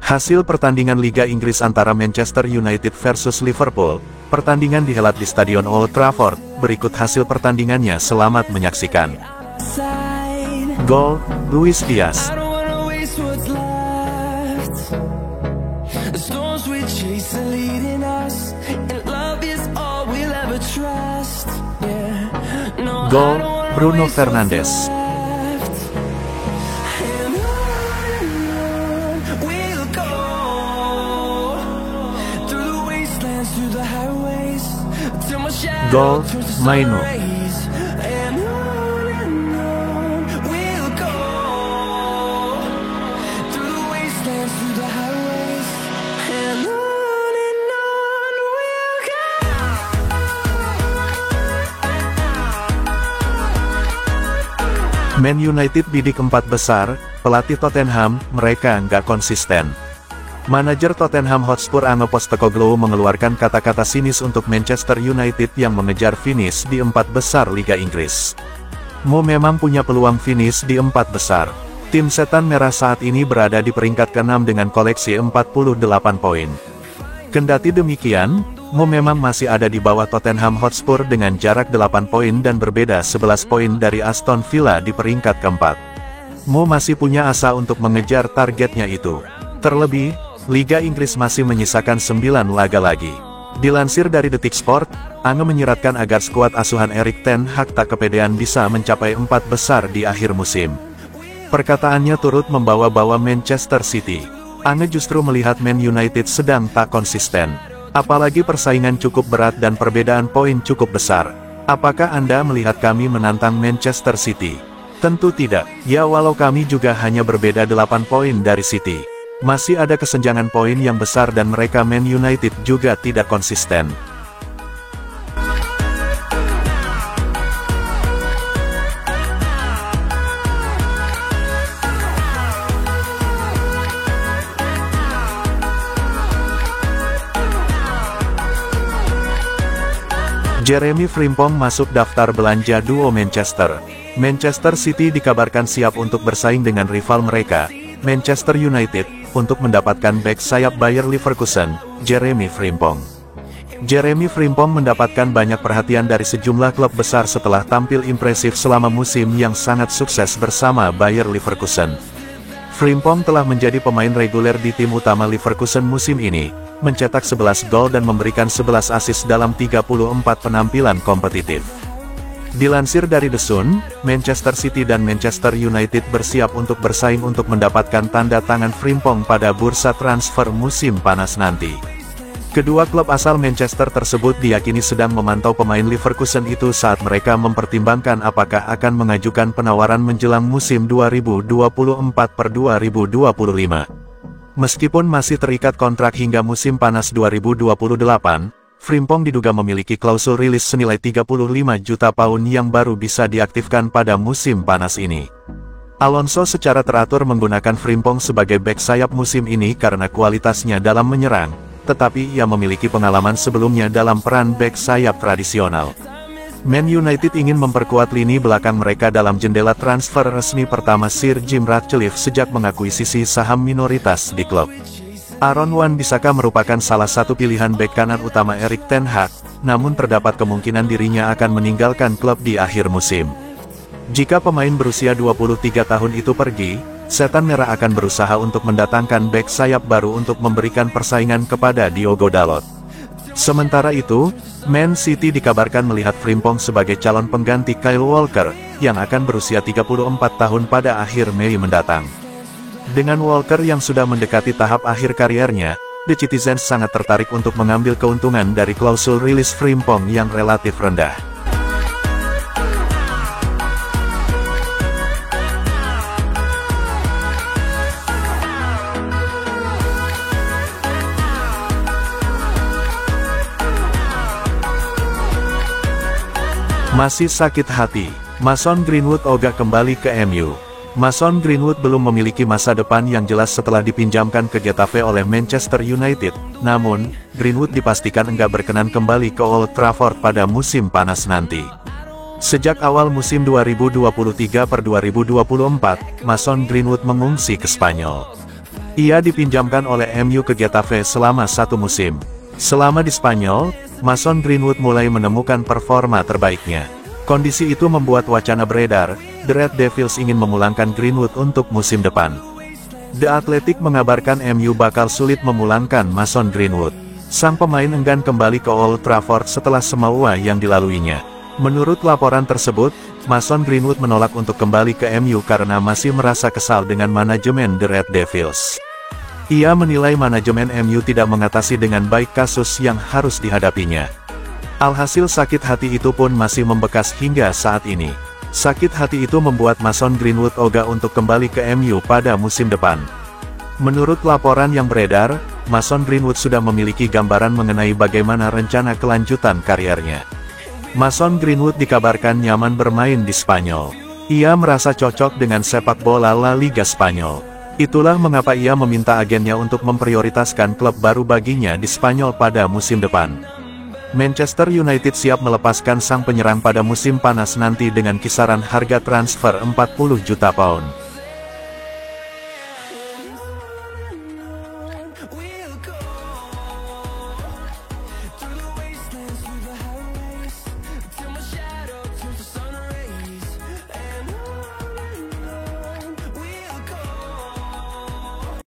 Hasil pertandingan Liga Inggris antara Manchester United versus Liverpool, pertandingan dihelat di Stadion Old Trafford. Berikut hasil pertandingannya, selamat menyaksikan. Gol, Luis Diaz. Gol, Bruno Fernandes. Gol, Mainu. Man United bidik 4 besar, pelatih Tottenham, mereka nggak konsisten. Manajer Tottenham Hotspur Ange Postecoglou mengeluarkan kata-kata sinis untuk Manchester United yang mengejar finish di 4 besar Liga Inggris. Mo memang punya peluang finish di 4 besar. Tim Setan Merah saat ini berada di peringkat ke-6 dengan koleksi 48 poin. Kendati demikian, Mo memang masih ada di bawah Tottenham Hotspur dengan jarak 8 poin dan berbeda 11 poin dari Aston Villa di peringkat keempat. Mo masih punya asa untuk mengejar targetnya itu. Terlebih, Liga Inggris masih menyisakan 9 laga lagi. Dilansir dari Detik Sport, Ange menyiratkan agar skuad asuhan Erik ten Hag tak kepedean bisa mencapai 4 besar di akhir musim. Perkataannya turut membawa-bawa Manchester City. Ange justru melihat Man United sedang tak konsisten. Apalagi persaingan cukup berat dan perbedaan poin cukup besar. Apakah Anda melihat kami menantang Manchester City? Tentu tidak. Ya, walau kami juga hanya berbeda 8 poin dari City. Masih ada kesenjangan poin yang besar dan mereka Man United juga tidak konsisten. Jeremy Frimpong masuk daftar belanja duo Manchester. Manchester City dikabarkan siap untuk bersaing dengan rival mereka, Manchester United, untuk mendapatkan bek sayap Bayer Leverkusen, Jeremy Frimpong. Jeremy Frimpong mendapatkan banyak perhatian dari sejumlah klub besar setelah tampil impresif selama musim yang sangat sukses bersama Bayer Leverkusen. Frimpong telah menjadi pemain reguler di tim utama Leverkusen musim ini, mencetak 11 gol dan memberikan 11 assist dalam 34 penampilan kompetitif. Dilansir dari The Sun, Manchester City dan Manchester United bersiap untuk bersaing untuk mendapatkan tanda tangan Frimpong pada bursa transfer musim panas nanti. Kedua klub asal Manchester tersebut diyakini sedang memantau pemain Leverkusen itu saat mereka mempertimbangkan apakah akan mengajukan penawaran menjelang musim 2024/2025. Meskipun masih terikat kontrak hingga musim panas 2028, Frimpong diduga memiliki klausul rilis senilai 35 juta pound yang baru bisa diaktifkan pada musim panas ini. Alonso secara teratur menggunakan Frimpong sebagai bek sayap musim ini karena kualitasnya dalam menyerang, tetapi ia memiliki pengalaman sebelumnya dalam peran bek sayap tradisional. Man United ingin memperkuat lini belakang mereka dalam jendela transfer resmi pertama Sir Jim Ratcliffe sejak mengakuisisi saham minoritas di klub. Aaron Wan-Bissaka merupakan salah satu pilihan bek kanan utama Erik ten Hag, namun terdapat kemungkinan dirinya akan meninggalkan klub di akhir musim. Jika pemain berusia 23 tahun itu pergi, Setan Merah akan berusaha untuk mendatangkan bek sayap baru untuk memberikan persaingan kepada Diogo Dalot. Sementara itu, Man City dikabarkan melihat Frimpong sebagai calon pengganti Kyle Walker, yang akan berusia 34 tahun pada akhir Mei mendatang. Dengan Walker yang sudah mendekati tahap akhir kariernya, The Citizens sangat tertarik untuk mengambil keuntungan dari klausul rilis Frimpong yang relatif rendah. Masih sakit hati, Mason Greenwood ogah kembali ke MU. Mason Greenwood belum memiliki masa depan yang jelas setelah dipinjamkan ke Getafe oleh Manchester United, namun, Greenwood dipastikan enggak berkenan kembali ke Old Trafford pada musim panas nanti. Sejak awal musim 2023/2024, Mason Greenwood mengungsi ke Spanyol. Ia dipinjamkan oleh MU ke Getafe selama 1 musim. Selama di Spanyol, Mason Greenwood mulai menemukan performa terbaiknya. Kondisi itu membuat wacana beredar, The Red Devils ingin memulangkan Greenwood untuk musim depan. The Athletic mengabarkan MU bakal sulit memulangkan Mason Greenwood. Sang pemain enggan kembali ke Old Trafford setelah semua yang dilaluinya. Menurut laporan tersebut, Mason Greenwood menolak untuk kembali ke MU karena masih merasa kesal dengan manajemen The Red Devils. Ia menilai manajemen MU tidak mengatasi dengan baik kasus yang harus dihadapinya. Alhasil sakit hati itu pun masih membekas hingga saat ini. Sakit hati itu membuat Mason Greenwood ogah untuk kembali ke MU pada musim depan. Menurut laporan yang beredar, Mason Greenwood sudah memiliki gambaran mengenai bagaimana rencana kelanjutan karirnya. Mason Greenwood dikabarkan nyaman bermain di Spanyol. Ia merasa cocok dengan sepak bola La Liga Spanyol. Itulah mengapa ia meminta agennya untuk memprioritaskan klub baru baginya di Spanyol pada musim depan. Manchester United siap melepaskan sang penyerang pada musim panas nanti dengan kisaran harga transfer 40 juta pound.